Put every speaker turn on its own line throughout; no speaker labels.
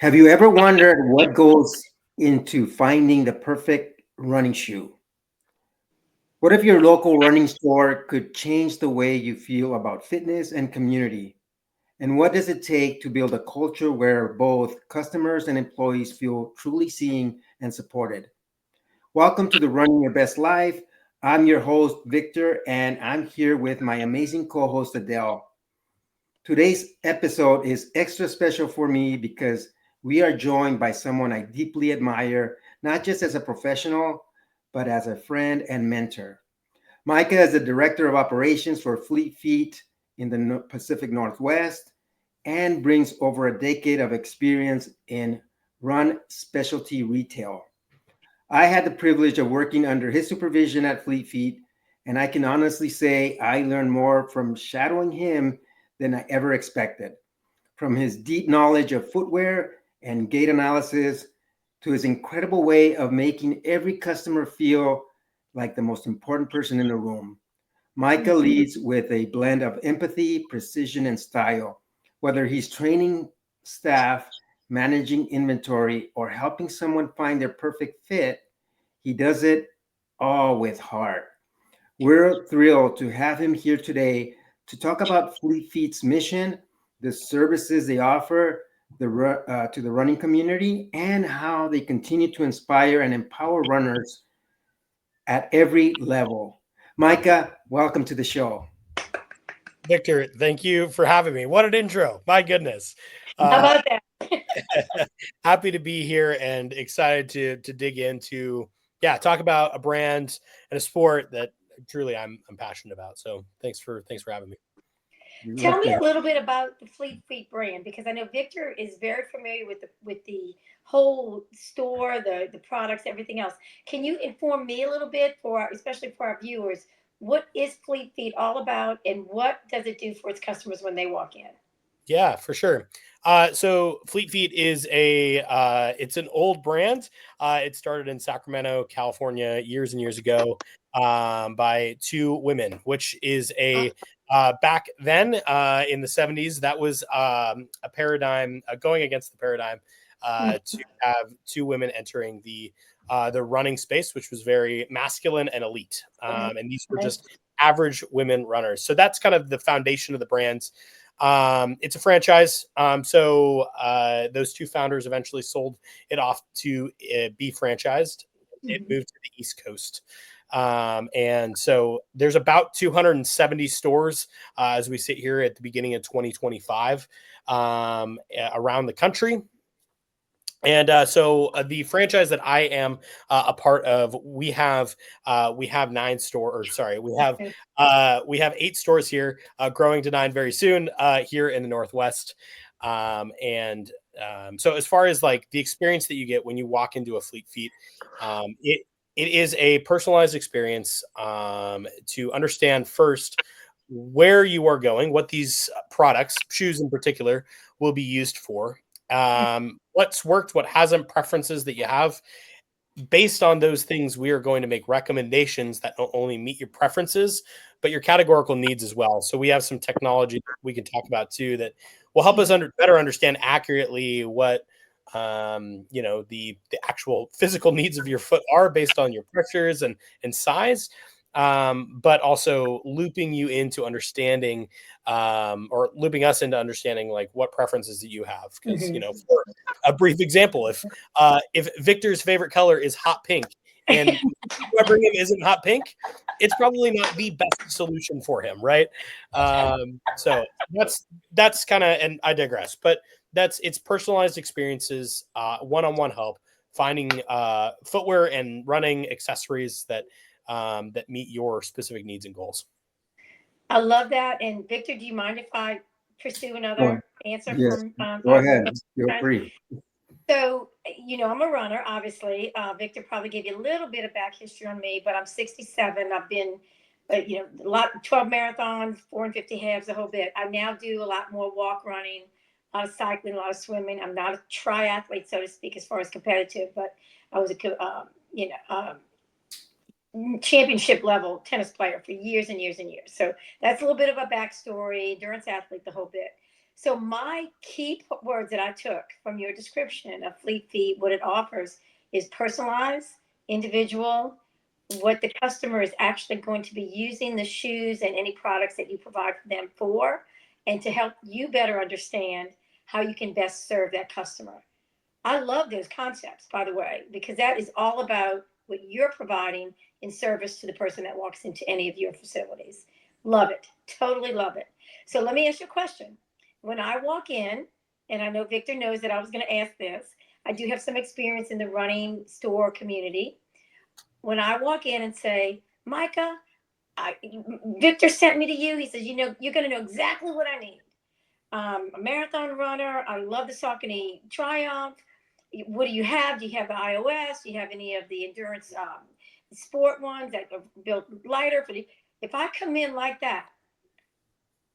Have you ever wondered what goes into finding the perfect running shoe? What if your local running store could change the way you feel about fitness and community? And what does it take to build a culture where both customers and employees feel truly seen and supported? Welcome to the Running Your Best Life. I'm your host, Victor, and I'm here with my amazing co host, Adele. Today's episode is extra special for me because we are joined by someone I deeply admire, not just as a professional, but as a friend and mentor. Micah is the director of operations for Fleet Feet in the Pacific Northwest and brings over a decade of experience in run specialty retail. I had the privilege of working under his supervision at Fleet Feet, and I can honestly say I learned more from shadowing him than I ever expected. From his deep knowledge of footwear and gait analysis to his incredible way of making every customer feel like the most important person in the room. Micah leads with a blend of empathy, precision, and style. Whether he's training staff, managing inventory, or helping someone find their perfect fit, he does it all with heart. We're thrilled to have him here today to talk about Fleet Feet's mission, the services they offer to the running community, and how they continue to inspire and empower runners at every level. Micah, welcome to the show.
Victor, thank you for having me. What an intro. My goodness.
How about that?
Happy to be here and excited to dig into, talk about a brand and a sport that truly I'm passionate about. So thanks for having me.
Tell me a little bit about the Fleet Feet brand because I know Victor is very familiar with the whole store, the products, everything else. Can you inform me a little bit especially for our viewers, what is Fleet Feet all about and what does it do for its customers when they walk in?
Yeah, for sure. So Fleet Feet is it's an old brand. It started in Sacramento, California, years and years ago, by two women, which is back then in the 70s. That was a paradigm going against the paradigm to have two women entering the running space, which was very masculine and elite, and these were just average women runners. So that's kind of the foundation of the brand. It's a franchise. So those two founders eventually sold it off to be franchised. It moved to the East Coast. And so there's about 270 stores as we sit here at the beginning of 2025 around the country. And so the franchise that I am a part of, we have 8 stores here, growing to 9 very soon here in the Northwest. So as far as like the experience that you get when you walk into a Fleet Feet, it is a personalized experience to understand first where you are going, what these products, shoes in particular, will be used for. What's worked, what hasn't, preferences that you have. Based on those things, we are going to make recommendations that not only meet your preferences, but your categorical needs as well. So we have some technology that we can talk about too that will help us better understand accurately what the actual physical needs of your foot are based on your pressures and size. But also looping you into understanding or looping us into understanding like what preferences that you have. Because, for a brief example, if Victor's favorite color is hot pink and whoever him isn't hot pink, it's probably not the best solution for him, right? So that's kind of, and I digress, but it's personalized experiences, one-on-one help, finding footwear and running accessories that meet your specific needs and goals.
I love that. And Victor, do you mind if I pursue another answer
Yes,
from
go ahead. Feel free.
So, I'm a runner, obviously. Victor probably gave you a little bit of back history on me, but I'm 67. I've been, 12 marathons, 450 halves, the whole bit. I now do a lot more walk running, a lot of cycling, a lot of swimming. I'm not a triathlete, so to speak, as far as competitive, but I was championship level tennis player for years and years and years. So that's a little bit of a backstory, endurance athlete, the whole bit. So my key words that I took from your description of Fleet Feet, what it offers is personalized, individual, what the customer is actually going to be using the shoes and any products that you provide for them for, and to help you better understand how you can best serve that customer. I love those concepts, by the way, because that is all about what you're providing in service to the person that walks into any of your facilities. Love it. Totally love it. So let me ask you a question. When I walk in, and I know Victor knows that I was going to ask this, I do have some experience in the running store community. When I walk in and say, Micah, Victor sent me to you, he says, you're going to know exactly what I need. A marathon runner. I love the Saucony Triumph. What do you have? Do you have the iOS? Do you have any of the endurance sport ones that are built lighter for the? If I come in like that,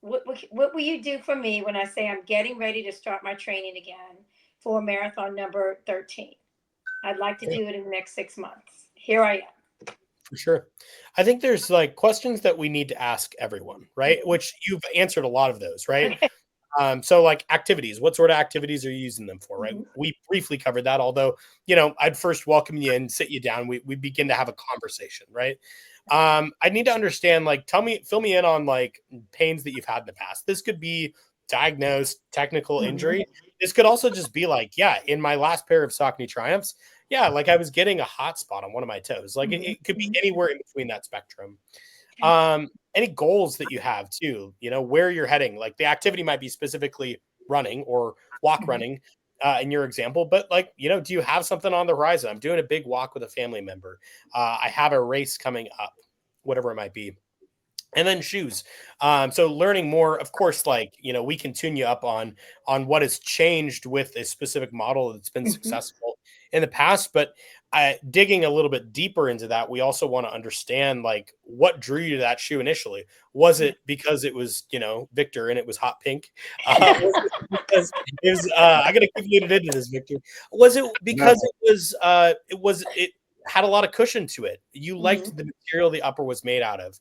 what will you do for me when I say I'm getting ready to start my training again for marathon number 13? I'd like to do it in the next 6 months. Here I am.
For sure. I think there's like questions that we need to ask everyone, right? Which you've answered a lot of those, right?
Okay.
So like activities, what sort of activities are you using them for, right?
Mhm.
We briefly covered that, although, I'd first welcome you in, sit you down. We begin to have a conversation, right? I need to understand, like, fill me in on like pains that you've had in the past. This could be diagnosed technical
Mhm.
injury. This could also just be like, yeah, in my last pair of Saucony Triumphs, yeah, like I was getting a hot spot on one of my toes. Like
Mhm.
it could be
Mhm.
anywhere in between that spectrum.
Okay.
Any goals that you have too, where you're heading, like the activity might be specifically running or walk
Mhm.
running, in your example, but like, do you have something on the horizon? I'm doing a big walk with a family member. I have a race coming up, whatever it might be. And then shoes. So learning more, of course, like, we can tune you up on what has changed with a specific model that's been
Mhm.
successful in the past. But digging a little bit deeper into that, we also want to understand like what drew you to that shoe initially. Was
Yeah.
it because it was, Victor and it was hot pink? Was it because it was I gotta keep leading into this, Victor. Was it
Yeah.
because it had a lot of cushion to it? You liked
Mhm.
the material the upper was made out of.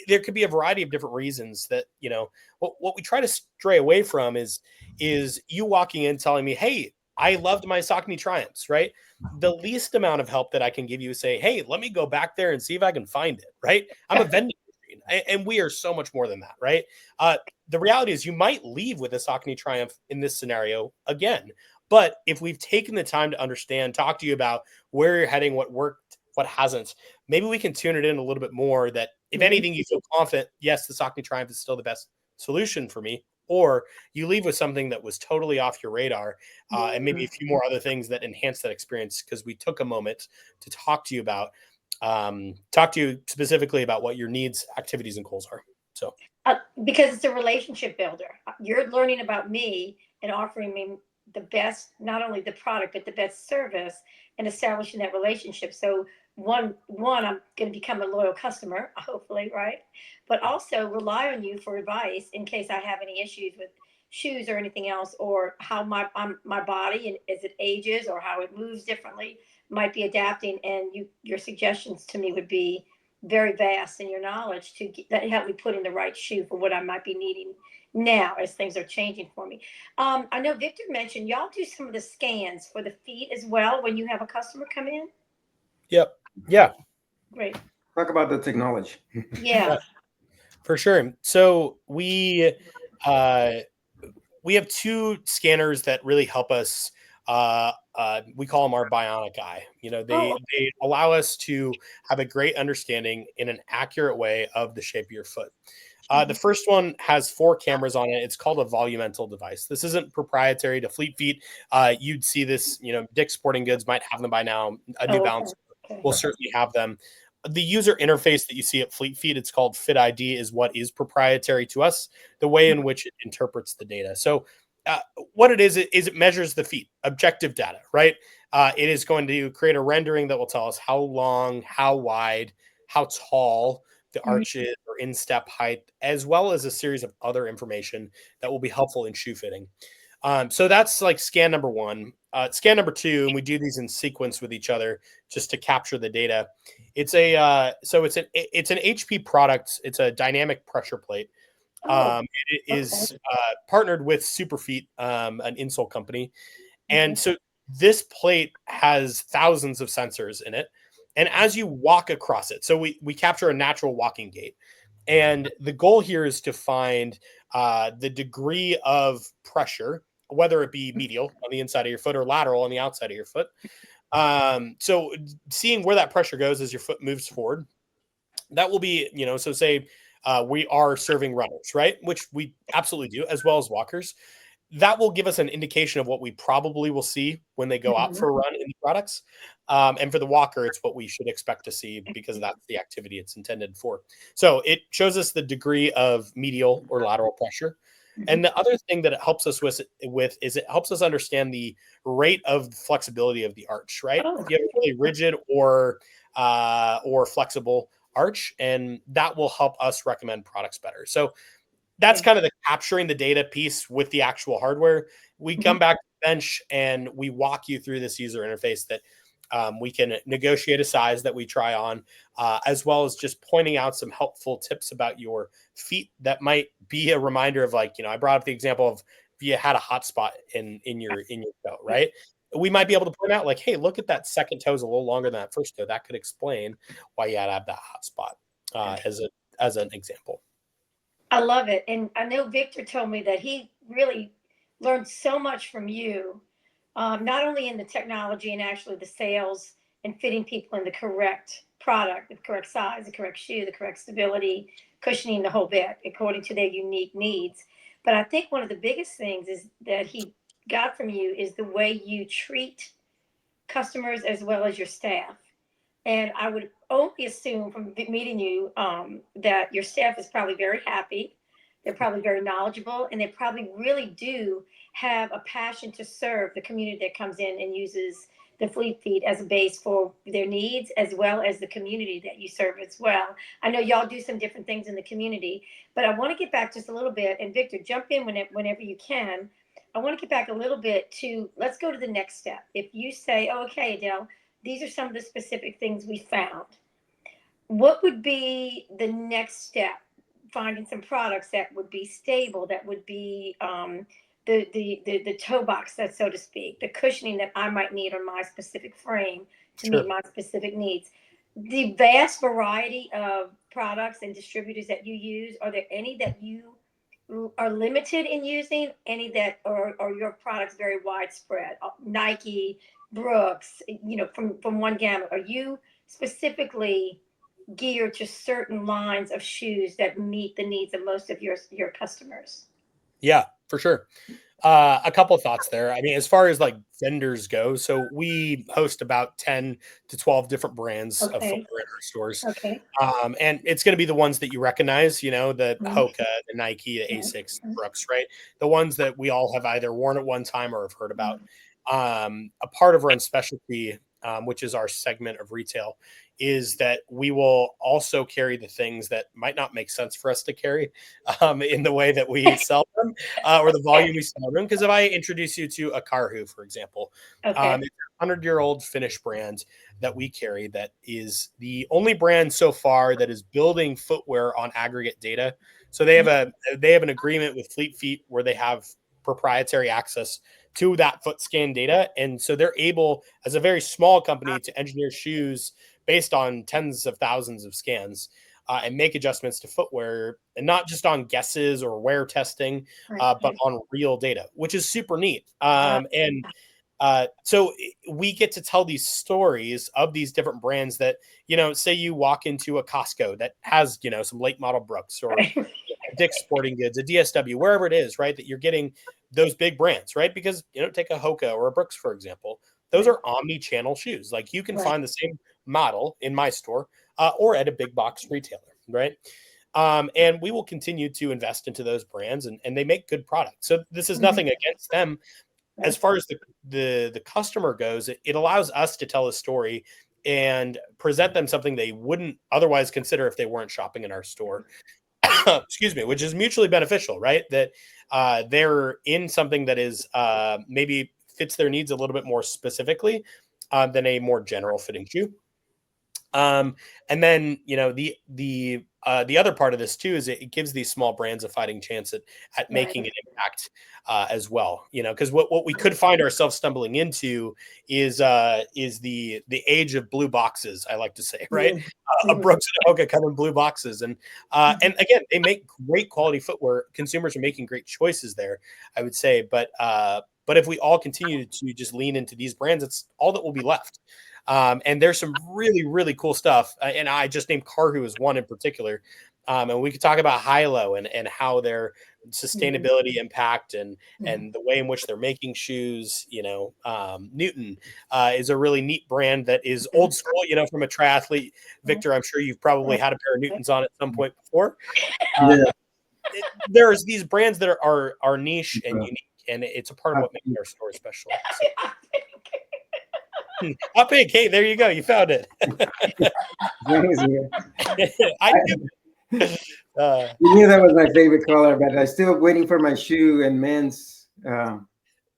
There could be a variety of different reasons that, what we try to stray away from is you walking in telling me, hey, I loved my Saucony Triumphs, right? The least amount of help that I can give you is say, hey, let me go back there and see if I can find it, right? I'm a vending machine, and we are so much more than that, right? uh, the reality is you might leave with a Saucony Triumph in this scenario again. But if we've taken the time to understand, talk to you about where you're heading, what worked, what hasn't, maybe we can tune it in a little bit more, that if
Mhm.
anything, you feel confident, yes, the Saucony Triumph is still the best solution for me, or you leave with something that was totally off your radar, and maybe a
Mhm.
few more other things that enhance that experience because we took a moment to talk to you specifically about what your needs, activities, and goals are. So
Because it's a relationship builder. You're learning about me and offering me the best, not only the product, but the best service and establishing that relationship. So I'm going to become a loyal customer, hopefully, right? But also rely on you for advice in case I have any issues with shoes or anything else, or how my body and as it ages or how it moves differently might be adapting. And your suggestions to me would be very vast in your knowledge to that help me put in the right shoe for what I might be needing now as things are changing for me. I know Victor mentioned y'all do some of the scans for the feet as well when you have a customer come in.
yep, yeah,
Great.
Talk about the technology.
Yeah.
for sure. So uh, we have two scanners that really help us. We call them our bionic eye.
Oh.
They allow us to have a great understanding in an accurate way of the shape of your foot. The
Mhm.
first one has 4 cameras on it. It's called a volumental device. This isn't proprietary to Fleet Feet. You'd see this, Dick's Sporting Goods might have them by now. A New
Oh,
Balance
okay. Okay.
will certainly have them. The user interface that you see at Fleet Feet, it's called Fit ID, is what is proprietary to us, the way in which it interprets the data. So, what it is it measures the feet, objective data, right? It is going to create a rendering that will tell us how long, how wide, how tall the
Mhm.
arches or instep height, as well as a series of other information that will be helpful in shoe fitting. So that's like scan number one. Scan number two, and we do these in sequence with each other just to capture the data. It's a it's an HP product. It's a dynamic pressure plate.
Oh,
It
okay.
is partnered with Superfeet, an insole company. And
Okay.
so this plate has thousands of sensors in it. And as you walk across it, so we capture a natural walking gait. And the goal here is to find the degree of pressure, whether it be medial on the inside of your foot or lateral on the outside of your foot. So seeing where that pressure goes as your foot moves forward, that will be, so say we are serving runners, right? Which we absolutely do, as well as walkers. That will give us an indication of what we probably will see when they go out
Mhm.
for a run in the products. And for the walker, it's what we should expect to see because that's the activity it's intended for. So it shows us the degree of medial or lateral pressure.
Mhm.
And the other thing that it helps us with is it helps us understand the rate of flexibility of the arch, right?
Oh,
If you have a really rigid or flexible arch, and that will help us recommend products better. So that's
okay.
kind of the capturing the data piece with the actual hardware. We
Mhm.
come back to the bench and we walk you through this user interface that we can negotiate a size that we try on, as well as just pointing out some helpful tips about your feet that might be a reminder of, like, I brought up the example of if you had a hot spot in your toe, right? We might be able to point out, like, hey, look at that second toe is a little longer than that first toe. That could explain why you had to have that hot spot, as an example.
I love it. And I know Victor told me that he really learned so much from you, not only in the technology and actually the sales and fitting people in the correct product, the correct size, the correct shoe, the correct stability, cushioning, the whole bit, according to their unique needs. But I think one of the biggest things is that he got from you is the way you treat customers as well as your staff. And I would only assume from meeting you that your staff is probably very happy. They're probably very knowledgeable, and they probably really do have a passion to serve the community that comes in and uses the Fleet Feet as a base for their needs, as well as the community that you serve as well. I know y'all do some different things in the community, but I want to get back just a little bit. And Victor, jump in whenever you can. I want to get back a little bit to let's go to the next step. If you say, oh, okay, Adele, these are some of the specific things we found. What would be the next step? Finding some products that would be stable, that would be the toe box, that so to speak, the cushioning that I might need on my specific frame to meet
Sure.
my specific needs. The vast variety of products and distributors that you use, are there any that you are limited in using? Any that are your products very widespread? Nike, Brooks, from one gamut. Are you specifically geared to certain lines of shoes that meet the needs of most of your customers?
Yeah, for sure. A couple of thoughts there. I mean, as far as like vendors go, so we host about 10 to 12 different brands of
Okay.
footwear in our stores.
Okay.
And it's going to be the ones that you recognize, the
Mhm.
Hoka, the Nike, the
Right.
Asics, Brooks, right? The ones that we all have either worn at one time or have heard about.
Mhm.
A part of Run Specialty, which is our segment of retail, is that we will also carry the things that might not make sense for us to carry in the way that we sell them, or the volume we sell them. Because if I introduce you to a Carhu, for example,
Okay.
it's a 100-year-old Finnish brand that we carry that is the only brand so far that is building footwear on aggregate data. So they have an agreement with Fleet Feet where they have proprietary access to that foot scan data, and so they're able, as a very small company, to engineer shoes based on tens of thousands of scans, and make adjustments to footwear, and not just on guesses or wear testing, but
Right.
on real data, which is super neat.
Uh,
So we get to tell these stories of these different brands that, say you walk into a Costco that has, some late model Brooks, or
right.
Dick's Sporting Goods, a DSW, wherever it is, right? That you're getting those big brands, right? Because, take a Hoka or a Brooks, for example. Those
Right.
are omni-channel shoes. Like, you can
Right.
find the same model in my store, or at a big box retailer, right? And we will continue to invest into those brands, and they make good products. So this is
Mhm.
nothing against them. As
Right.
far as the customer goes, it allows us to tell a story and present them something they wouldn't otherwise consider if they weren't shopping in our store. Excuse me, which is mutually beneficial, right? That they're in something that is maybe fits their needs a little bit more specifically, than a more general fitting shoe. And then, the the other part of this too is it gives these small brands a fighting chance at making an impact as well. Because what we could find ourselves stumbling into is the age of blue boxes. I like to say, right? Brooks and Hoka come in blue boxes, and again, they make great quality footwear. Consumers are making great choices there, I would say, but if we all continue to just lean into these brands, it's all that will be left. And there's some really, really cool stuff. And I just named Carhu as one in particular. And we could talk about Hilo and how their sustainability impact and the way in which they're making shoes. Newton is a really neat brand that is old school, from a triathlete. Victor, I'm sure you've probably had a pair of Newtons on at some point before. There's these brands that are niche and unique, and it's a part of what makes our store special. So. Hot pink. Hey, there you go. You found it.
I knew that was my favorite color, but I'm still waiting for my shoe and men's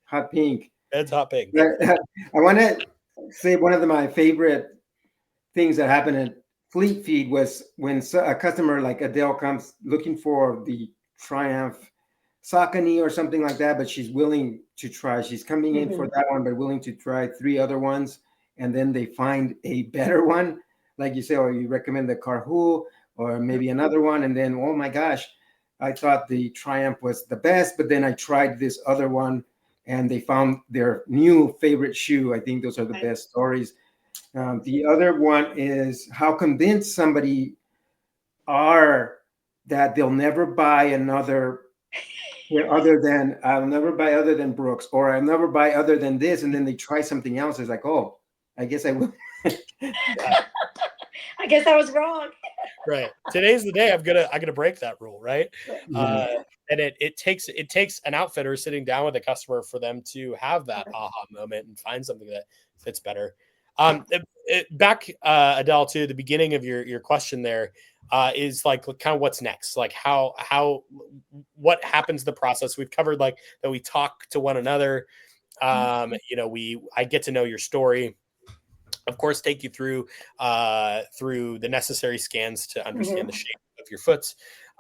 hot pink.
Men's hot pink.
I want to say one of my favorite things that happened at Fleet Feet was when a customer like Adele comes looking for the Triumph Saucony or something like that, but she's willing to try. She's coming in for that one, but willing to try 3 other ones, and then they find a better one, like you say, or you recommend the Carhu or maybe another one, and then oh my gosh, I thought the Triumph was the best, but then I tried this other one, and they found their new favorite shoe. I think those are the best stories. The other one is how convinced somebody are that they'll never buy another. I'll never buy other than Brooks, or I'll never buy other than this, and then they try something else. It's like, oh, I guess I will.
I guess I was wrong.
Right. Today's the day I'm gonna break that rule, right? And it takes an outfitter sitting down with a customer for them to have that aha moment and find something that fits better. Back Adele, to the beginning of your question there, is like kind of what's next, like what happens the process. We've covered like that we talk to one another. I get to know your story, of course, take you through the necessary scans to understand the shape of your foot.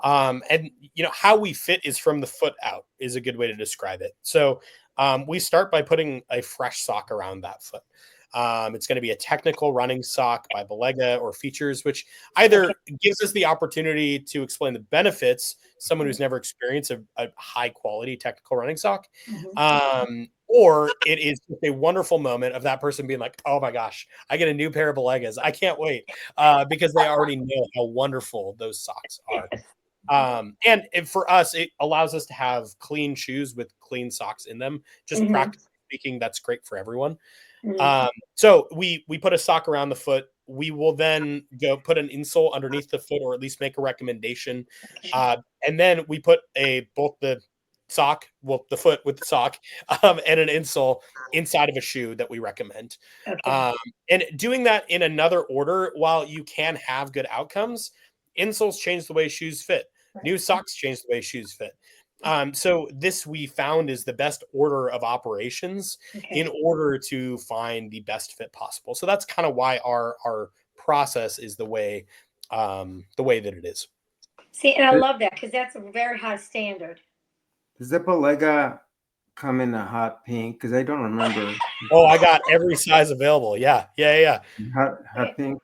And how we fit is from the foot out is a good way to describe it. So we start by putting a fresh sock around that foot. It's going to be a technical running sock by Belega or Features, which either gives us the opportunity to explain the benefits, someone who's never experienced a high quality technical running sock, or it is just a wonderful moment of that person being like, oh my gosh, I get a new pair of Belegas. I can't wait, because they already know how wonderful those socks are. And for us, it allows us to have clean shoes with clean socks in them. Just practically speaking, that's great for everyone. So we put a sock around the foot. We will then go put an insole underneath the foot, or at least make a recommendation. And then we put both the foot with the sock, and an insole inside of a shoe that we recommend. And doing that in another order, while you can have good outcomes, insoles change the way shoes fit. New socks change the way shoes fit. So this we found is the best order of operations in order to find the best fit possible. So that's kind of why our process is the way that it is.
See, and I love that because that's a very high standard.
Does the Belega come in a hot pink? Because I don't remember.
Oh, I got every size available. Yeah.
Hot pink.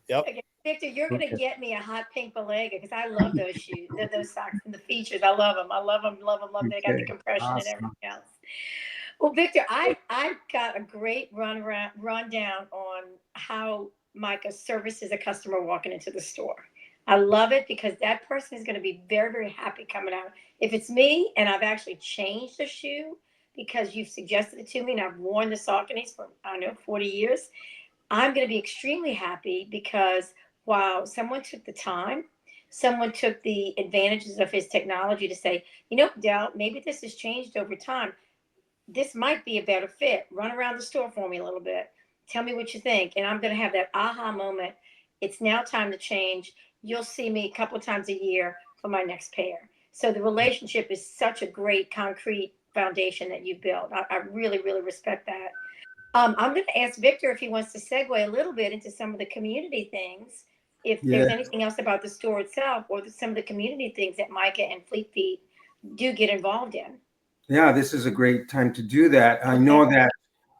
Yep.
Okay, Victor, you're going to get me a hot pink Belega because I love those shoes, those socks and the Features. I love them. I love them. They got the compression and everything else. Well, Victor, I got a great rundown on how Micah services a customer walking into the store. I love it because that person is going to be very, very happy coming out. If it's me and I've actually changed the shoe because you've suggested it to me and I've worn the Sauconys for, 40 years, I'm going to be extremely happy because while someone took the time, someone took the advantages of his technology to say, Adele, maybe this has changed over time. This might be a better fit. Run around the store for me a little bit. Tell me what you think. And I'm going to have that aha moment. It's now time to change. You'll see me a couple of times a year for my next pair. So the relationship is such a great concrete foundation that you've built. I really, really respect that. I'm going to ask Victor if he wants to segue a little bit into some of the community things if
Yeah.
there's anything else about the store itself or some of the community things that Micah and Fleet Feet do get involved in.
Yeah, this is a great time to do that. I
Okay.
know that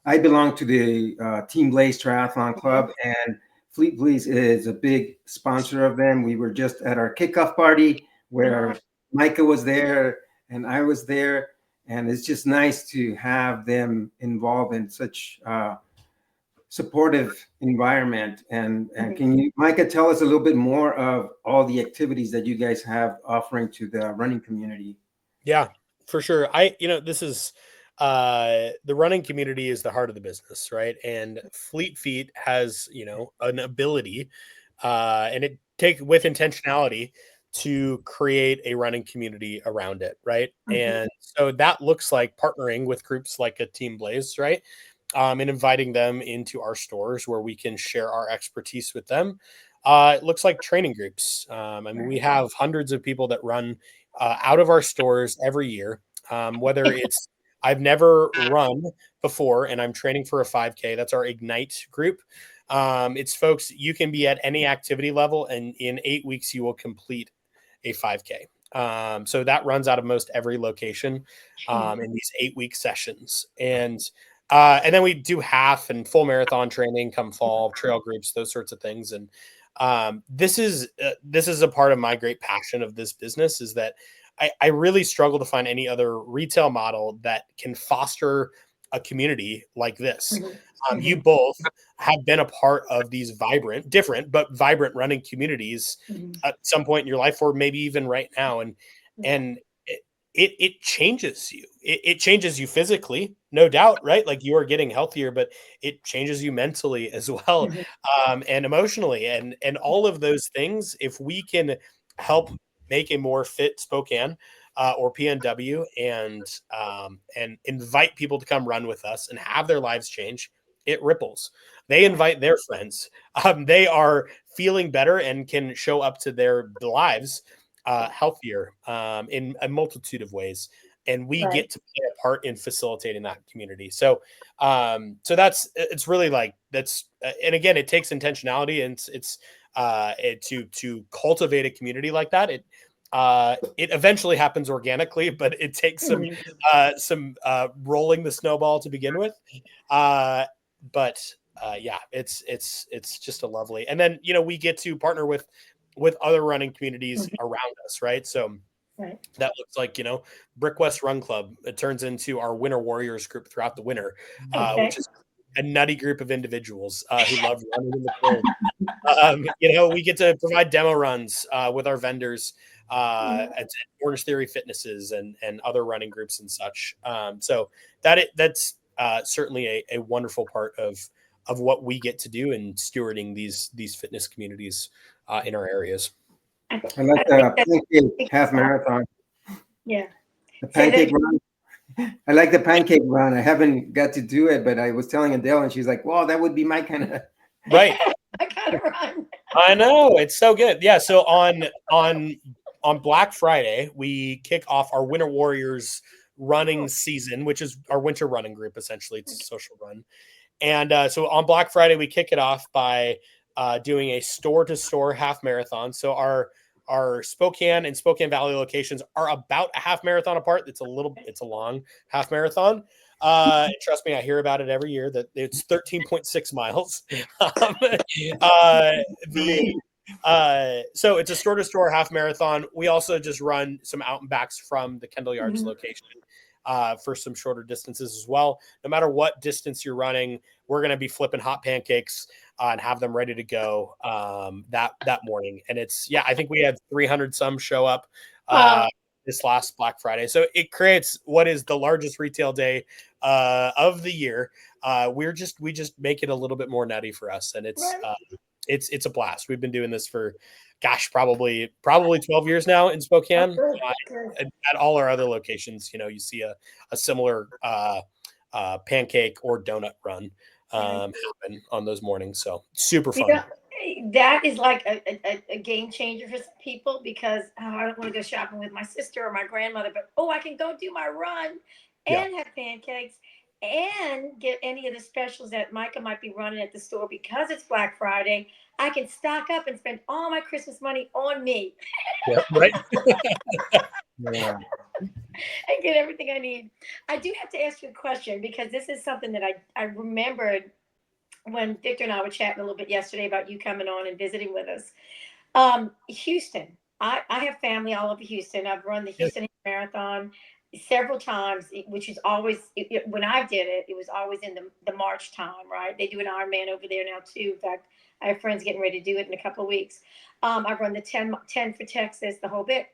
I belong to the Team Blaze Triathlon
Mhm.
Club, and Fleet Blaze is a big sponsor of them. We were just at our kickoff party where Micah was there and I was there, and it's just nice to have them involved in such supportive environment. And
Mhm.
can you, Micah, tell us a little bit more of all the activities that you guys have offering to the running community?
Yeah, for sure. This is the running community is the heart of the business, right? And Fleet Feet has, an ability and it take with intentionality to create a running community around it, right?
Mhm.
And so that looks like partnering with groups like a Team Blaze, right? And inviting them into our stores where we can share our expertise with them. It looks like training groups. I mean, we have hundreds of people that run out of our stores every year. Whether it's I've never run before and I'm training for a 5K, that's our Ignite group. It's folks, you can be at any activity level, and in 8 weeks, you will complete a 5K. So that runs out of most every location in these 8 week sessions. And then we do half and full marathon training come fall, trail groups, those sorts of things. And this is a part of my great passion of this business is that I really struggle to find any other retail model that can foster a community like this.
Mhm.
You
Mhm.
both have been a part of these different but vibrant running communities
Mhm.
at some point in your life, or maybe even right now. And
Yeah.
and it changes you. It changes you physically, no doubt, right? Like you are getting healthier, but it changes you mentally as well,
Mhm.
and emotionally, and all of those things. If we can help make a more fit Spokane or PNW, and invite people to come run with us and have their lives change, it ripples. They
Right.
invite their friends. They are feeling better and can show up to their lives healthier in a multitude of ways, and we
Right.
get to play a part in facilitating that community. So it's really like that's and again, it takes intentionality, and to cultivate a community like that. It eventually happens organically, but it takes
Mhm.
some rolling the snowball to begin with. Uh, but yeah, it's just a lovely. And then we get to partner with other running communities
Mhm.
around us, right? So
Right.
that looks like Brick West Run Club. It turns into our Winter Warriors group throughout the winter,
Okay.
which is a nutty group of individuals who love running in the cold. We get to provide demo runs with our vendors at Orange Theory Fitnesses and other running groups and such. So that's certainly a wonderful part of what we get to do in stewarding these fitness communities in our areas.
I,
I like
I think
the
that's
pancake half
awesome.
marathon,
Yeah.
the
Say that
pancake
again.
run. I like the pancake run. I haven't got to do it, but I was telling Adele, and she's like, "Well, that would be my kind of."
Right.
I gotta run.
I know, it's so good. Yeah, so on Black Friday, we kick off our Winter Warriors running
Oh,
season, which is our winter running group. Essentially, it's a social run. And so on Black Friday, we kick it off by doing a store to store half marathon. So our Spokane and Spokane Valley locations are about a half marathon apart. It's a long half marathon. Trust me, I hear about it every year that it's 13.6 miles. um, uh, the so it's a store to store half marathon. We also just run some out and backs from the Kendall Yards
mhm.
location for some shorter distances as well. No matter what distance you're running, we're going to be flipping hot pancakes and have them ready to go that morning. And I think we had 300 some show up
Wow.
this last Black Friday. So it creates what is the largest retail day of the year. We just make it a little bit more nutty for us, and
Right.
it's a blast. We've been doing this for, gosh, probably 12 years now in
Oh,
Spokane.
good. Good.
At all our other locations, you see a similar pancake or donut run
Right.
happen on those mornings. So super
You
fun.
know, that is like a game changer for some people because I don't want to go shopping with my sister or my grandmother, but I can go do my run
Yeah.
and have pancakes. and get any of the specials that Micah might be running at the store because it's Black Friday. I can stock up and spend all my Christmas money on me
Yeah, right.
Yeah.
and get everything I need. I do have to ask you a question because this is something that I remembered when Victor and I were chatting a little bit yesterday about you coming on and visiting with us. Houston. I have family all over Houston. I've run the
Yeah.
Houston Marathon several times, which is always, when I did it, it was always in the March time, right? They do an Ironman over there now too. In fact, I have friends getting ready to do it in a couple of weeks. I've run the 10 for Texas, the whole bit.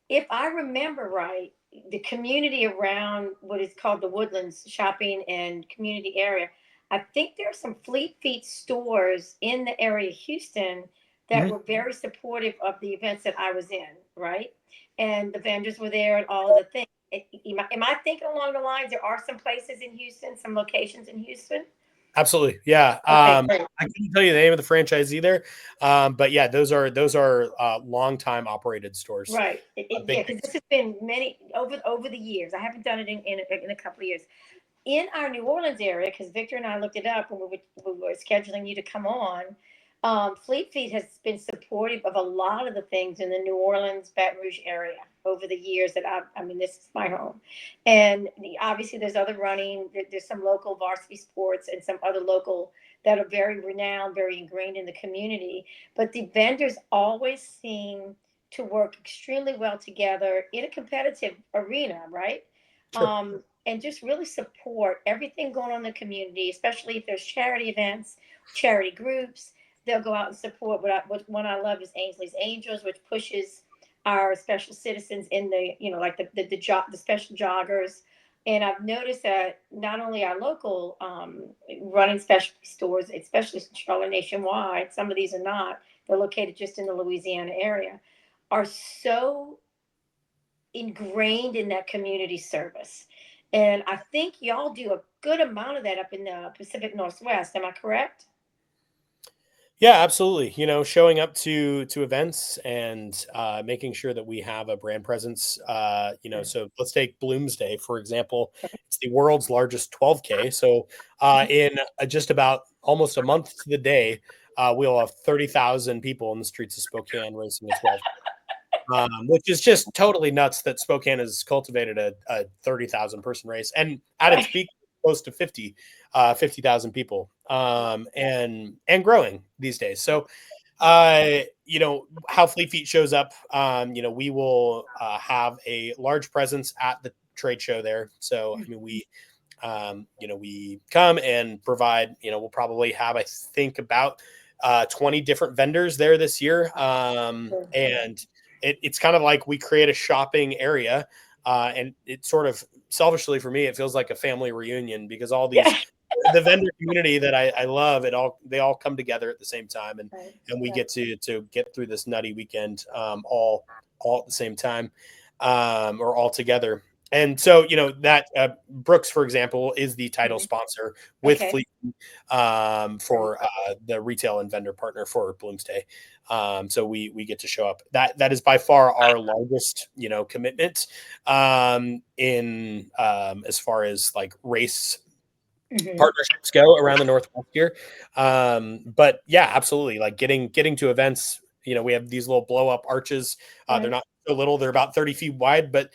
If I remember right, the community around what is called the Woodlands shopping and community area, I think there are some Fleet Feet stores in the area of Houston that
Mhm.
were very supportive of the events that I was in, right? And the vendors were there and all of the things. Am I thinking along the lines? There are some places in Houston, some locations in Houston.
Absolutely. Yeah.
Okay, great.
I couldn't tell you the name of the franchisee there. But yeah, those are long time operated stores.
Right.
Big
Yeah, because
things.
this has been many over the years. I haven't done it in a couple of years. In our New Orleans area, because Victor and I looked it up when we were scheduling you to come on, Fleet Feet has been supportive of a lot of the things in the New Orleans, Baton Rouge area over the years that I mean, this is my home. And obviously, there's other running, there's some local varsity sports and some other local that are very renowned, very ingrained in the community. But the vendors always seem to work extremely well together in a competitive arena, right?
Sure.
And just really support everything going on in the community, especially if there's charity events, charity groups. They'll go out and support. What one I love is Ainsley's Angels, which pushes our special citizens in the, like the special joggers. And I've noticed that not only our local running specialty stores, especially since y'all are nationwide, some of these are not. They're located just in the Louisiana area, are so ingrained in that community service. And I think y'all do a good amount of that up in the Pacific Northwest. Am I correct?
Yeah, absolutely. Showing up to events and making sure that we have a brand presence. So let's take Bloomsday for example. It's the world's largest 12K. So in just about almost a month to the day, we'll have 30,000 people in the streets of Spokane racing a 12. Which is just totally nuts that Spokane has cultivated a 30,000 person race, and at its
Right.
peak, close to 50,000 people, and growing these days. So, how Fleet Feet shows up, we will have a large presence at the trade show there. So, I mean, we come and provide, we'll probably have, I think, about 20 different vendors there this year. And it's kind of like we create a shopping area. And it sort of selfishly for me, it feels like a family reunion because all these,
Yeah.
the vendor community that I love, they all come together at the same time,
Right.
and we
Right.
get to get through this nutty weekend, all at the same time, or all together. And so, that Brooks, for example, is the title
Mhm.
sponsor with
Okay.
Fleet,
Great.
for the retail and vendor partner for Bloomsday. So we get to show up. That is by far our largest, commitment, in as far as like race
Hmm.
partnerships go around the Northwest here. But yeah, absolutely. Like getting to events, we have these little blow up arches. They're
Right.
not so little; they're about 30 feet wide. But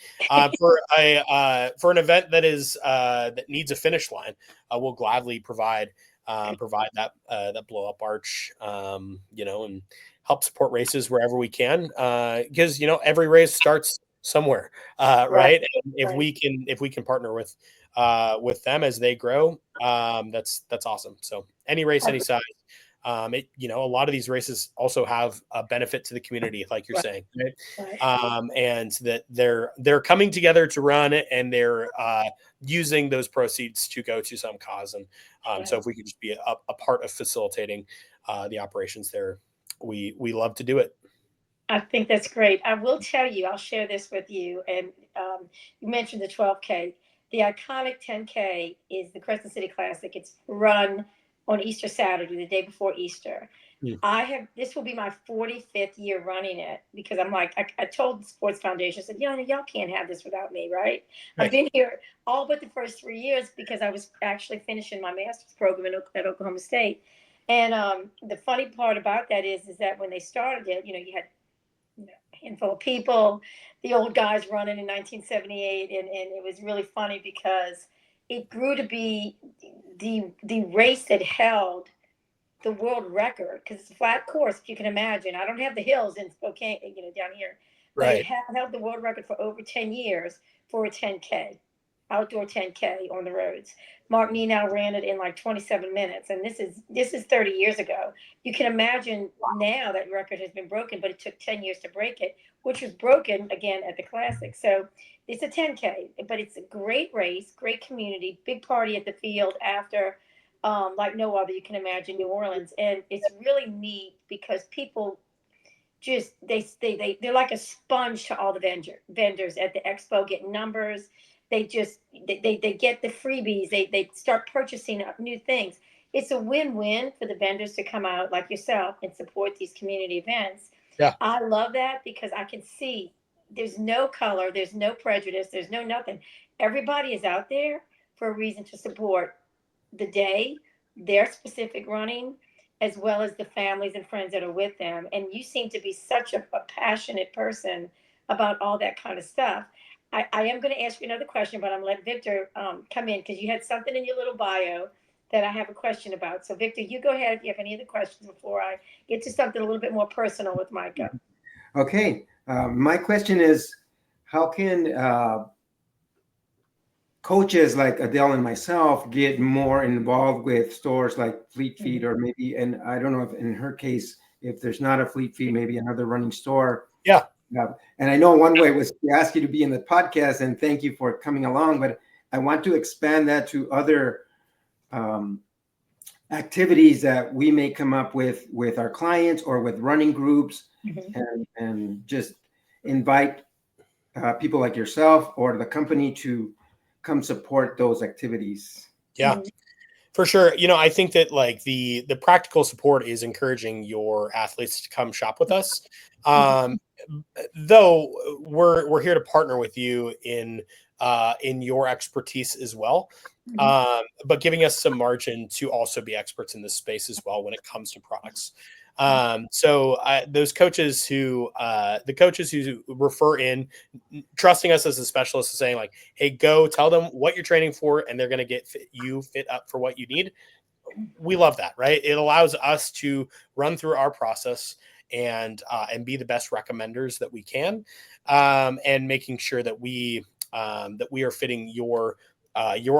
for an event that needs a finish line, we'll gladly provide that blow up arch. And help support races wherever we can, because every race starts somewhere,
Right.
right? And if
Right.
we can partner with them as they grow, that's awesome. So any race, any size. A lot of these races also have a benefit to the community, like you're
Right.
saying, right?
Right.
And that they're coming together to run it, and they're using those proceeds to go to some cause. And so
Right.
if we could just be a part of facilitating the operations there, we love to do it.
I think that's great. I will tell you, I'll share this with you. And you mentioned the 12K. The iconic 10K is the Crescent City Classic. It's run on Easter Saturday, the day before Easter.
Mm.
This will be my 45th year running it, because I'm like, I told the Sports Foundation, I said, y'all can't have this without me, right? I've
Right.
been here all but the first 3 years, because I was actually finishing my master's program at Oklahoma State. And the funny part about that is that when they started it, you had a handful of people, the old guys running in 1978, and it was really funny because it grew to be the race that held the world record, because it's a flat course, if you can imagine. I don't have the hills in Spokane, down here, but it
Right.
held the world record for over 10 years for a 10K, outdoor 10K on the roads. Mark Nenow ran it in like 27 minutes, and this is 30 years ago. You can imagine now that record has been broken, but it took 10 years to break it, which was broken again at the Classic. So it's a 10K, but it's a great race, great community, big party at the field after, like no other you can imagine, New Orleans. And it's really neat because people just they're like a sponge to all the vendors at the expo, get numbers. They get the freebies. They start purchasing up new things. It's a win-win for the vendors to come out like yourself and support these community events.
Yeah.
I love that because I can see there's no color, there's no prejudice, there's no nothing. Everybody is out there for a reason to support the day, their specific running, as well as the families and friends that are with them. And you seem to be such a passionate person about all that kind of stuff. I am going to ask you another question, but I'm going to let Victor come in, because you had something in your little bio that I have a question about. So, Victor, you go ahead if you have any other questions before I get to something a little bit more personal with Micah.
Okay. My question is, how can coaches like Adele and myself get more involved with stores like Fleet Feet, or maybe, and I don't know if in her case, if there's not a Fleet Feet, maybe another running store.
Yeah.
And I know one way was to ask you to be in the podcast, and thank you for coming along, but I want to expand that to other activities that we may come up with our clients or with running groups, and just invite people like yourself or the company to come support those activities.
Yeah. For sure. I think that like the practical support is encouraging your athletes to come shop with us. Though we're here to partner with you in your expertise as well. But giving us some margin to also be experts in this space as well when it comes to products. So those coaches who refer in, trusting us as a specialist, is saying like, hey, go tell them what you're training for, and they're going to get fit up for what you need. We love that, right? It allows us to run through our process and be the best recommenders that we can, and making sure that we are fitting your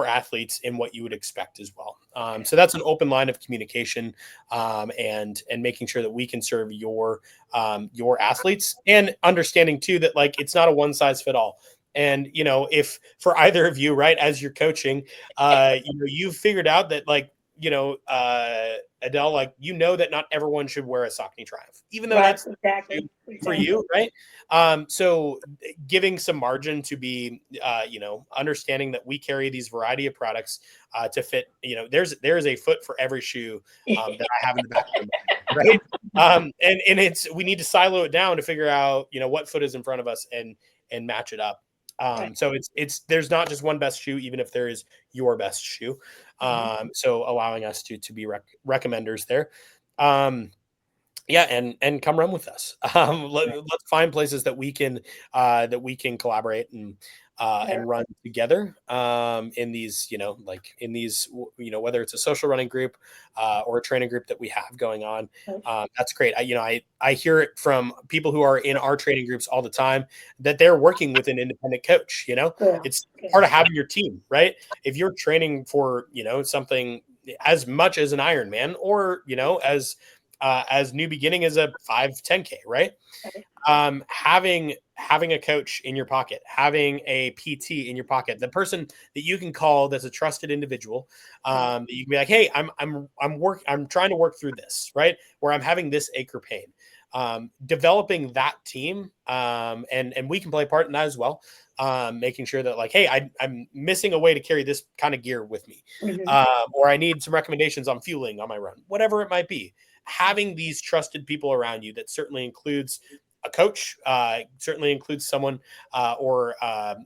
athletes in what you would expect as well. So that's an open line of communication, and making sure that we can serve your athletes, and understanding too that like it's not a one size fit all. And if for either of you, right, as you're coaching, you've figured out that like Adele, like that not everyone should wear a Saucony Triumph, even though that's
exactly
for you, right? So giving some margin to be, understanding that we carry these variety of products to fit. There's a foot for every shoe that I have in the back of my mind, right? And we need to silo it down to figure out what foot is in front of us and match it up. So it's there's not just one best shoe, even if there is your best shoe. So allowing us to be recommenders there. Yeah, and come run with us. Let's find places that we can collaborate and run together in these, whether it's a social running group or a training group that we have going on. That's great. I hear it from people who are in our training groups all the time that they're working with an independent coach. It's part of having your team, right? If you're training for something as much as an Ironman, or as new beginning as a 5-10K, right? Having a coach in your pocket, having a PT in your pocket, the person that you can call that's a trusted individual, that you can be like, hey, I'm trying to work through this, right? Where I'm having this ache or pain. Developing that team, and we can play a part in that as well. Making sure that like, hey, I'm missing a way to carry this kind of gear with me, or I need some recommendations on fueling on my run, whatever it might be. having these trusted people around you, that certainly includes a coach, certainly includes someone or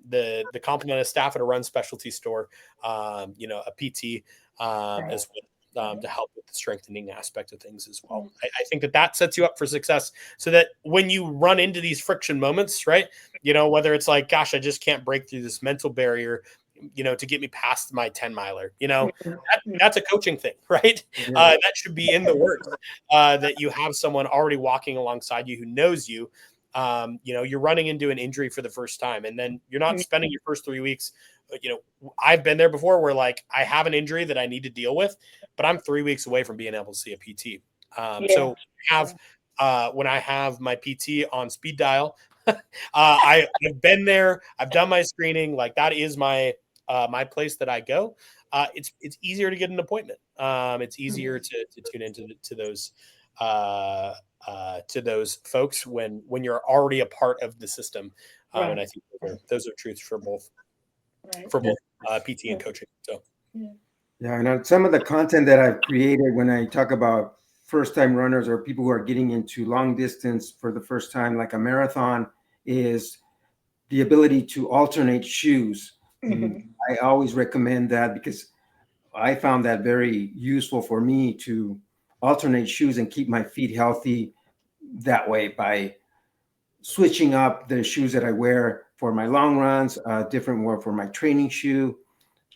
the complement of staff at a run specialty store, a PT as well, to help with the strengthening aspect of things as well. I think that sets you up for success, so that when you run into these friction moments, right, whether it's like, gosh, I just can't break through this mental barrier, to get me past my 10 miler, that's a coaching thing, right? That should be in the works, that you have someone already walking alongside you who knows you. You're running into an injury for the first time, and then you're not spending your first 3 weeks. I've been there before, where like I have an injury that I need to deal with, but I'm 3 weeks away from being able to see a PT. So when I have my PT on speed dial, I've been there, I've done my screening. Like, that is my place that I go. It's easier to get an appointment. It's easier to tune into to those folks when you're already a part of the system. And I think those are truths for both PT and coaching. So
and some of the content that I've created when I talk about first-time runners or people who are getting into long distance for the first time, like a marathon, is the ability to alternate shoes. I always recommend that, because I found that very useful for me to alternate shoes and keep my feet healthy that way, by switching up the shoes that I wear for my long runs, different one for my training shoe.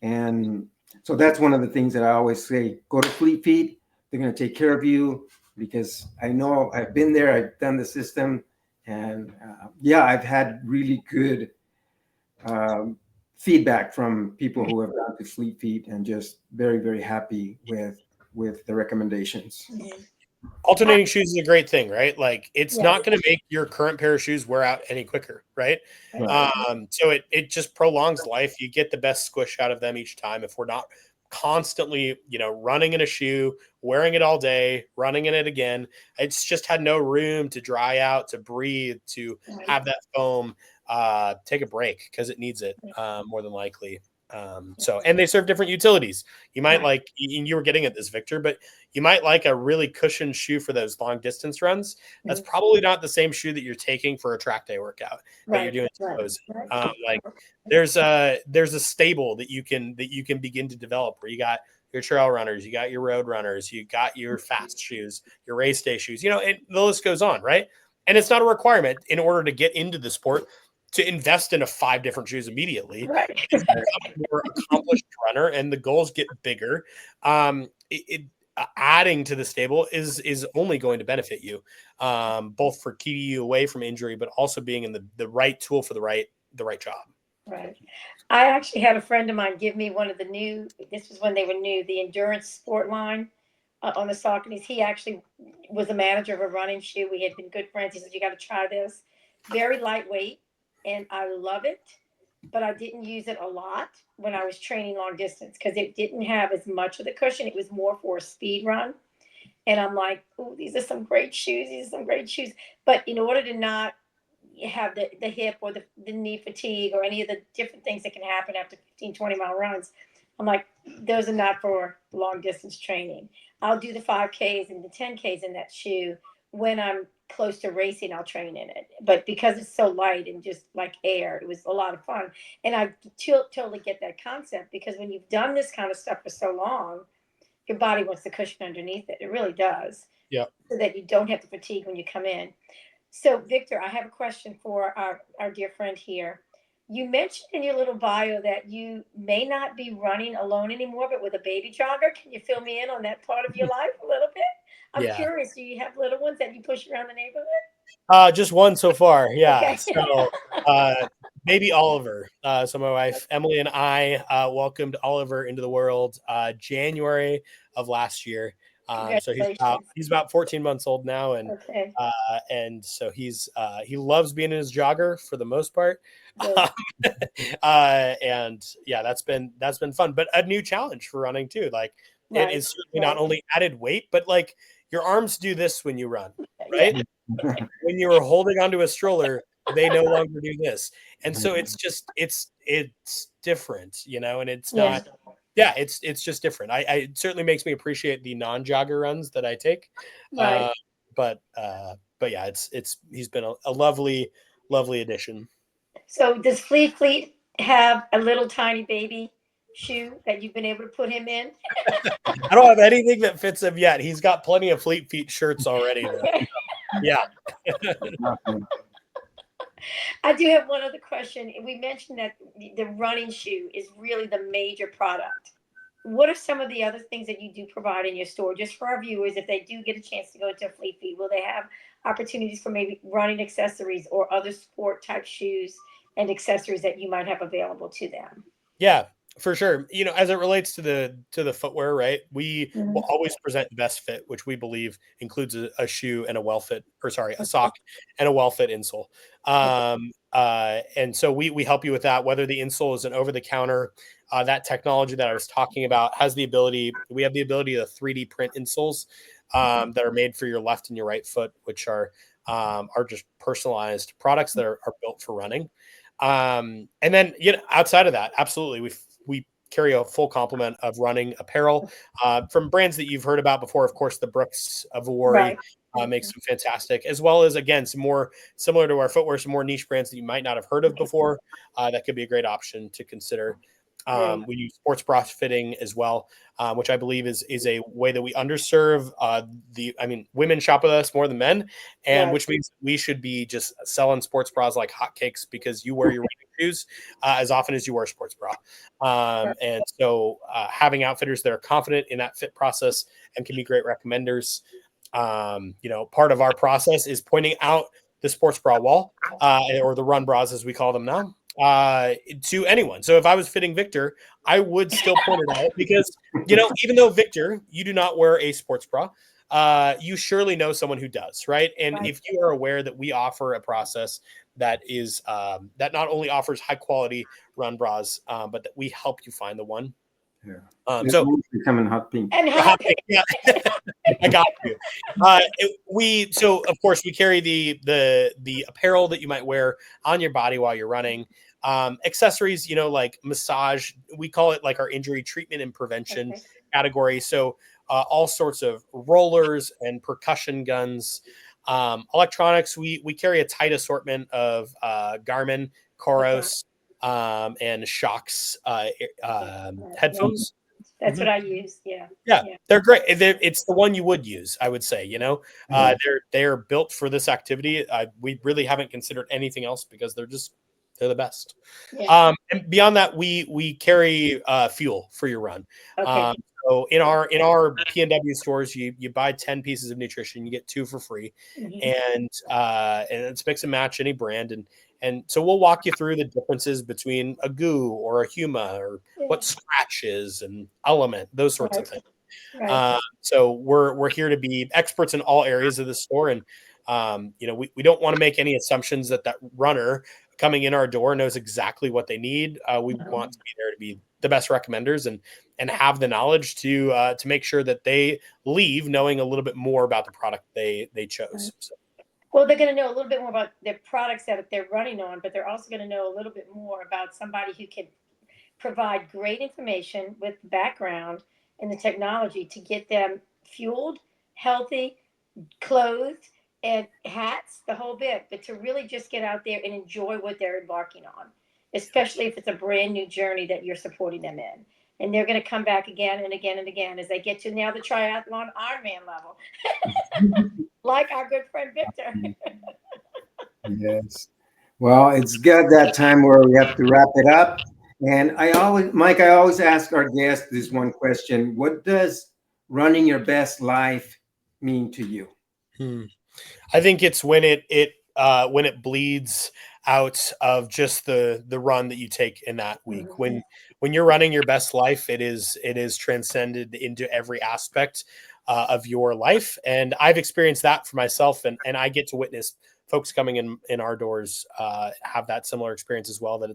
And so that's one of the things that I always say: go to Fleet Feet. They're going to take care of you, because I know I've been there, I've done the system, and I've had really good feedback from people who have gone to Fleet Feet, and just very, very happy with the recommendations.
Alternating shoes is a great thing, right? Like, it's not going to make your current pair of shoes wear out any quicker, right? So it just prolongs life. You get the best squish out of them each time. If we're not constantly, running in a shoe, wearing it all day, running in it again, it's just had no room to dry out, to breathe, to have that foam take a break, because it needs it more than likely. And they serve different utilities. You might like, you were getting at this, Victor, but you might like a really cushioned shoe for those long distance runs. That's probably not the same shoe that you're taking for a track day workout that you're doing. Like, there's a stable that you can begin to develop, where you got your trail runners, you got your road runners, you got your fast shoes, your race day shoes, and the list goes on, right? And it's not a requirement in order to get into the sport to invest in 5 different shoes immediately. It's a more accomplished runner, and the goals get bigger. Adding to the stable is only going to benefit you, both for keeping you away from injury, but also being in the right tool for the right job.
Right. I actually had a friend of mine give me one of the new, this was when they were new, the endurance sport line on the Sauconys. He actually was the manager of a running shoe. We had been good friends. He said, you got to try this. Very lightweight, and I love it, but I didn't use it a lot when I was training long distance, because it didn't have as much of the cushion. It was more for a speed run. And I'm like, oh, these are some great shoes. These are some great shoes. But in order to not have the hip or the knee fatigue or any of the different things that can happen after 15, 20-mile runs, I'm like, those are not for long distance training. I'll do the 5Ks and the 10Ks in that shoe. When I'm close to racing, I'll train in it. But because it's so light and just like air, it was a lot of fun. And I totally get that concept, because when you've done this kind of stuff for so long, your body wants the cushion underneath it. It really does.
Yeah.
So that you don't have the fatigue when you come in. So, Victor, I have a question for our dear friend here. You mentioned in your little bio that you may not be running alone anymore, but with a baby jogger. Can you fill me in on that part of your life a little bit? I'm curious. Do you have little ones that you push around the neighborhood?
Just one so far. Yeah.
Okay.
So, baby Oliver. So my wife Emily and I welcomed Oliver into the world January of last year. So he's about 14 months old now, and and so he loves being in his jogger for the most part. And yeah, that's been fun, but a new challenge for running too. Like, it is certainly not only added weight, but like, your arms do this when you run, right? When you were holding onto a stroller, they no longer do this. And so it's just, it's different, and it's not, Yeah, it's just different. It certainly makes me appreciate the non-jogger runs that I take.
Right.
Uh, but yeah, he's been a lovely addition.
So does Fleet have a little tiny baby shoe that you've been able to put him in?
I don't have anything that fits him yet. He's got plenty of Fleet Feet shirts already, though.
Okay.
Yeah.
I do have one other question. We mentioned that the running shoe is really the major product. What are some of the other things that you do provide in your store, just for our viewers, if they do get a chance to go to a Fleet Feet? Will they have opportunities for maybe running accessories or other sport type shoes and accessories that you might have available to them?
Yeah, for sure. As it relates to the footwear, right? We will
Mhm.
always present the best fit, which we believe includes a shoe and a sock and a well fit insole. And so we help you with that. Whether the insole is an over the counter, that technology that I was talking about has the ability. We have the ability to 3D print insoles that are made for your left and your right foot, which are just personalized products that are built for running. And then, outside of that, absolutely, we carry a full complement of running apparel from brands that you've heard about before. Of course, the Brooks of Awori
Right.
makes them fantastic, as well as, again, some more similar to our footwear, some more niche brands that you might not have heard of before. That could be a great option to consider.
Great.
We use sports bra fitting as well, which I believe is a way that we underserve women shop with us more than men, and
Right.
which means we should be just selling sports bras like hotcakes because you wear your running shoes as often as you wear a sports bra. And so having outfitters that are confident in that fit process and can be great recommenders. Part of our process is pointing out the sports bra wall or the run bras as we call them now to anyone. So if I was fitting Victor, I would still point it out because, even though Victor, you do not wear a sports bra, you surely know someone who does, right? And
Right.
if you are aware that we offer a process that is that not only offers high quality run bras, but that we help you find the one.
Yeah. It's
So
becoming hot pink.
And
hot
hot
pink, yeah. I got you. So of course we carry the apparel that you might wear on your body while you're running. Accessories, like massage, we call it like our injury treatment and prevention
okay.
category. So all sorts of rollers and percussion guns. Electronics, we carry a tight assortment of Garmin,
Okay.
Coros, and Shocks
Yeah.
headphones.
That's
Mhm.
what I use. Yeah.
Yeah,
Yeah.
they're great. It's the one you would use, I would say.
Yeah.
They're built for this activity. We really haven't considered anything else because they're the best.
Yeah.
And beyond that, we carry fuel for your run.
Okay.
Um, so in our PNW stores, you buy 10 pieces of nutrition, you get 2 for free,
Mhm.
and it's mix and match any brand, and so we'll walk you through the differences between a goo or a huma or what
Yeah.
scratch is and element, those sorts of
Right.
things.
Right.
So we're here to be experts in all areas of the store, and we don't want to make any assumptions that runner coming in our door knows exactly what they need. We
No.
want to be there to be the best recommenders and have the knowledge to make sure that they leave knowing a little bit more about the product they chose.
Right.
So,
Well, they're going to know a little bit more about the products that they're running on, but they're also going to know a little bit more about somebody who can provide great information with background in the technology to get them fueled, healthy, clothed, and hats, the whole bit, but to really just get out there and enjoy what they're embarking on, especially if it's a brand new journey that you're supporting them in. And they're going to come back again and again and again as they get to now the triathlon Ironman level, like our good friend Victor.
Yes. Well, it's got that time where we have to wrap it up. And Mike, I always ask our guests this one question. What does running your best life mean to you?
hmm. I think it's when it bleeds out of just the run that you take in that week.
Mhm.
When you're running your best life, it is transcended into every aspect of your life, and I've experienced that for myself, and I get to witness folks coming in our doors have that similar experience as well. That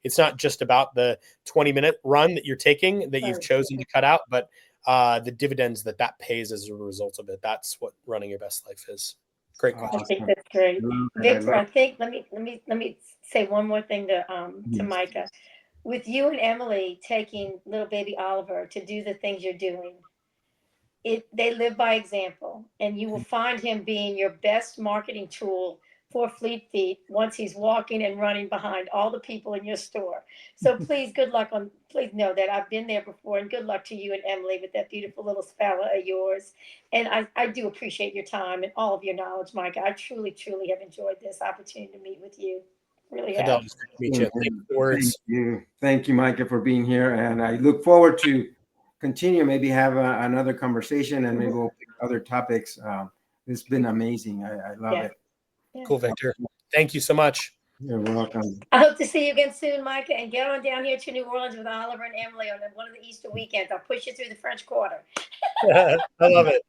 it's not just about the 20-minute run that you're taking that you've
Right.
chosen to cut out, but the dividends that pays as a result of it. That's what running your best life is. Great
I
question.
think
Awesome.
that's great.
I love it. I
Victor,
love
I think let me say one more thing to
it.
Micah. with you and Emily taking little baby Oliver to do the things you're doing, they live by example, and you will find him being your best marketing tool for Fleet Feet once he's walking and running behind all the people in your store. So please, good luck on. Please know that I've been there before, and good luck to you and Emily with that beautiful little fella of yours. And I do appreciate your time and all of your knowledge, Micah. I truly, truly have enjoyed this opportunity to meet with you. Really
Adele,
have.
it's great to meet you. Thank you for the words.
Thank you, Micah, for being here, and I look forward to continue. Maybe have another conversation, and maybe we'll pick other topics. It's been amazing. I love
Yeah.
it.
Yeah.
Cool, Victor. Thank you so much.
You're welcome.
I hope to see you again soon, Micah, and get on down here to New Orleans with Oliver and Emily on one of the Easter weekends. I'll push you through the French Quarter.
I love it.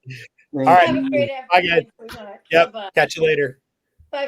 Thank
All right.
Have a great
Bye, guys.
afternoon, sweetheart.
Yep.
Bye-bye.
Catch you later.